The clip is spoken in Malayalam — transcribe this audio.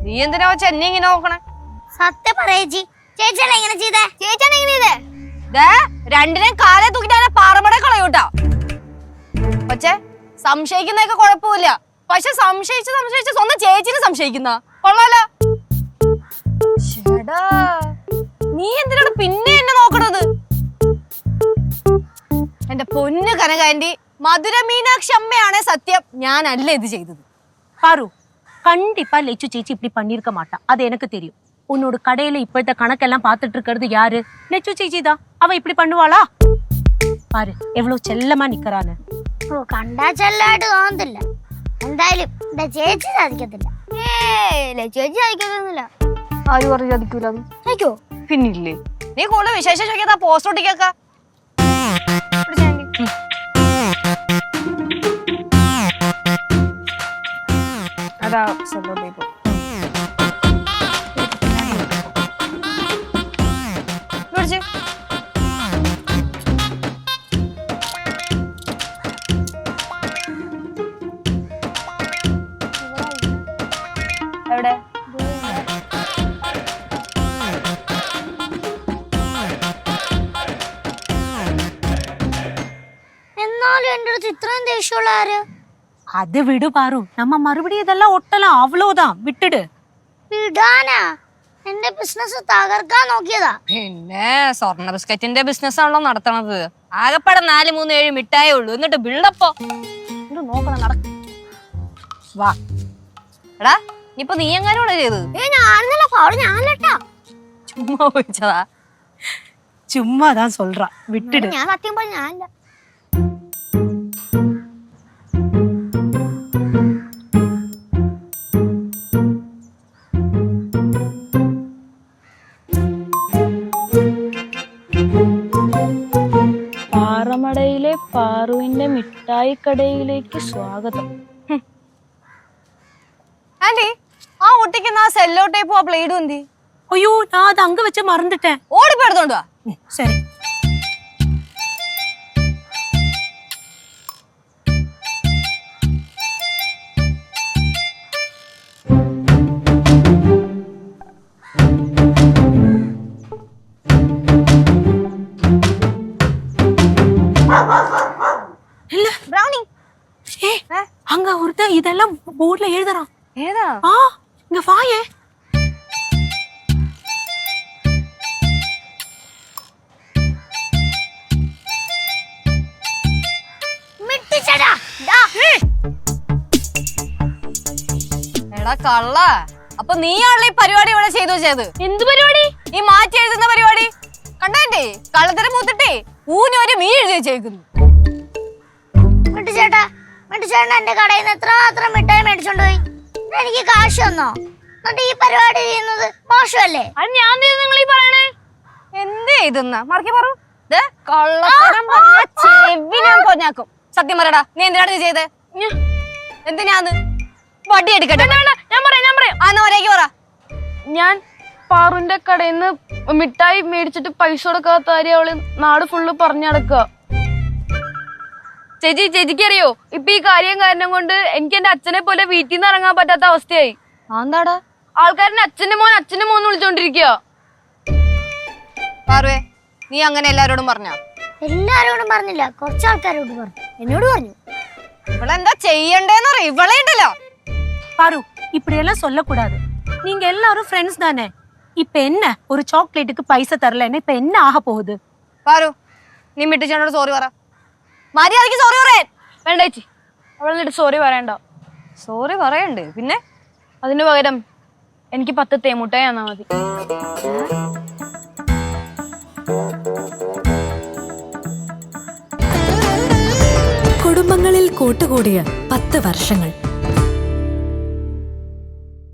നീ എന്തിനാ വെച്ച എന്നെ ഇങ്ങനെ നോക്കണേ? സത്യം പറയേച്ചി, ചേച്ചിയാണ് ഇങ്ങനെ ചെയ്തേ? ചേച്ചിയാണ് ഇങ്ങനെ ചെയ്തേ? രണ്ടിനെയും കാലെ തൂക്കിട്ട് പാറമട കളയൂട്ടാ. പക്ഷേ സംശയിക്കുന്നതൊക്കെ കുഴപ്പമില്ല. പക്ഷെ സംശയിച്ച് സ്വന്തം ചേച്ചിനെ സംശയിക്കുന്ന കൊള്ളാലോ. നീ എന്തിനാണ് പിന്നെ എന്നെ നോക്കണത്? എന്റെ പൊന്നു കനകാന്റി, മധുര മീനാക്ഷി അമ്മയാണേ സത്യം, ഞാനല്ല ഇത് ചെയ്തത്. பாரு கண்டிப்பா லெச்சு சேச்சி இப்படி பண்ணிருக்க மாட்டா, அது எனக்கு தெரியும். உன்னோட கடையில இப்பத்த கணக்கெல்லாம் பாத்துட்டு இருக்கிறது யாரு? லெச்சு சேச்சி தான். அவ இப்படி பண்ணுவாளா? பாரு எவ்வளவு செல்லமா நிக்கறானு. ഓ, കണ്ടാ ചെല്ലായിട്ട് തോന്നത്തില്ല. എന്തായാലും എന്റെ ചേച്ചി സാധിക്കത്തില്ല. ചേച്ചി സാധിക്കത്തൊന്നുമില്ല. ആര് പറഞ്ഞു ചതിക്കൂല? അയ്യോ പിന്നില്ലേ, നീ കൂടുതൽ വിശേഷം ചോദിക്കാ പോസ്റ്റ് ഒട്ടിക്കാ. അതാ സെല്ലോ ടേപ്പ്. എവിടെ? എന്നാലും എന്റെ അടുത്ത് ഇത്രയും ദേഷ്യമുള്ള ആര്? அது விடு பாரு, நம்ம மறுபடியும் இதெல்லாம் ஒட்டலாம், அவ்வளவுதான், விட்டுடு. വിടാനാ? എന്റെ ബിസിനസ് തകർക്കാൻ നോക്കിയതാ. പിന്നെ സ്വർണ്ണ ബിസ്ക്കറ്റിന്റെ ബിസിനസ് ആണല്ലോ നടത്തണത്. ആകെപ്പാടെ 4-3-7 മിഠായേ ഉള്ളൂ, എന്നിട്ട് ബിൽഡപ്പോ നോക്കണം. നടക്ക വാ. എടാ ഇപ്പൊ നീ എങ്ങാനും ചെയ്തത്? ഞാനല്ല ഫൗള്, ഞാനല്ലട്ടാ. ചുമ്മാ ചോദിച്ചതാ. சும்மாதான் சொல்றா, விட்டுடு. ഞാൻ സത്യം പറഞ്ഞ ഞാനല്ല. പാറമടയിലെ പാറുവിന്റെ മിഠായി കടയിലേക്ക് സ്വാഗതം. ആന്റി, ആ ഒട്ടിക്കുന്ന ആ സെല്ലോ ടേപ്പും ആ പ്ലേഡും എന്തി? ஐயோ, நான் அதை அங்க வச்சு மறந்துட்டேன். ഓടിപ്പോ എടുത്തോണ്ട് വാ. சரி. இல்ல ബ്രൗണി. அங்க ஒருத்தன் இதெல்லாம் போர்ட்ல எழுதுறான். ഏതാ? ஆ, இங்க வாயே. എടാ കള്ള, അപ്പൊ നീയാണല്ലോ ഈ പരിപാടി ഇവിടെ ചെയ്തു വെച്ചത്. എന്ത് പരിപാടി? ഈ മാറ്റി എഴുതുന്ന പരിപാടി കണ്ടേ? കള്ളത്തരം മൂത്തിട്ടേ ഊന് ഒരു മീൻ എഴുതി വെച്ചേക്കുന്നു. മിട്ടുചേട്ടാ, മിട്ടുചേട്ടൻ എന്റെ കടയിൽ നിന്ന് എത്രമാത്രം മിഠായി മേടിച്ചോണ്ട് പോയി. എനിക്ക് കാശ് തന്നോ? എന്നിട്ട് ഈ പരിപാടി ചെയ്യുന്നത് മോശമല്ലേ? അത് ഞാൻ നിങ്ങൾ ഈ പറയണേ എന്ത് ചെയ്തെന്ന മറക്കി പറ. കള്ളത്തരം പറഞ്ഞ ചെവി ഞാൻ പൊന്നാക്കും. സത്യം പറയടാ, നീ എന്തിനാണ് ഇത് ചെയ്തേ? എന്തിനാന്ന്? വടി എടുക്കട്ടെ. ഞാൻ പറയാം. ആ, എന്നാ ഒരേക്ക് പറ. ഞാൻ പാറുവിന്റെ കടയിൽ നിന്ന് മിഠായി മേടിച്ചിട്ട് പൈസ കൊടുക്കാത്ത കാര്യം അവള് നാട് ഫുള്ള് പറഞ്ഞു നടക്കുക. ചേച്ചിക്ക് അറിയോ, ഇപ്പൊ ഈ കാര്യം കാരണം കൊണ്ട് എനിക്ക് എന്റെ അച്ഛനെ പോലെ വീട്ടിൽ നിന്ന് ഇറങ്ങാൻ പറ്റാത്ത അവസ്ഥയായി. എന്താടാ? ആൾക്കാരനെ അച്ഛന്റെ മോൻ വിളിച്ചോണ്ടിരിക്കുക. പാറുവേ, നീ അങ്ങനെ എല്ലാരോടും പറഞ്ഞോ? എല്ലാരോടും പറഞ്ഞില്ല, കുറച്ച് ആൾക്കാരോട് പറഞ്ഞു. എന്നോട് പറഞ്ഞു. ഇവളെന്താ ചെയ്യണ്ടേന്ന് പറ. ഇവളെ ഉണ്ടല്ലോ. பாரு, இப்படி எல்லாம் சொல்லக்கூடாது. நீங்க எல்லாரும் ஃப்ரெண்ட்ஸ் தானே. இப்ப என்ன, ஒரு சாக்லேட்டுக்கு பைசா தரலன்னா இப்ப என்ன ஆக போகுது? പാറു, നീ മിട്ടിച്ചോനോട് സോറി പറ. മര്യാദക്ക് സോറി പറയാൻ. വേണ്ട ചേച്ചി, അവളെന്നിട്ട് സോറി പറയണ്ട. സോറി പറയണ്ട്. പിന്നെ അതിനു പകരം എനിക്ക് 10 തേമുട്ടായി തന്നാ മതി. കുടുംബങ്ങളിൽ കൂട്ടുകൂടിയ 10 വർഷങ്ങൾ.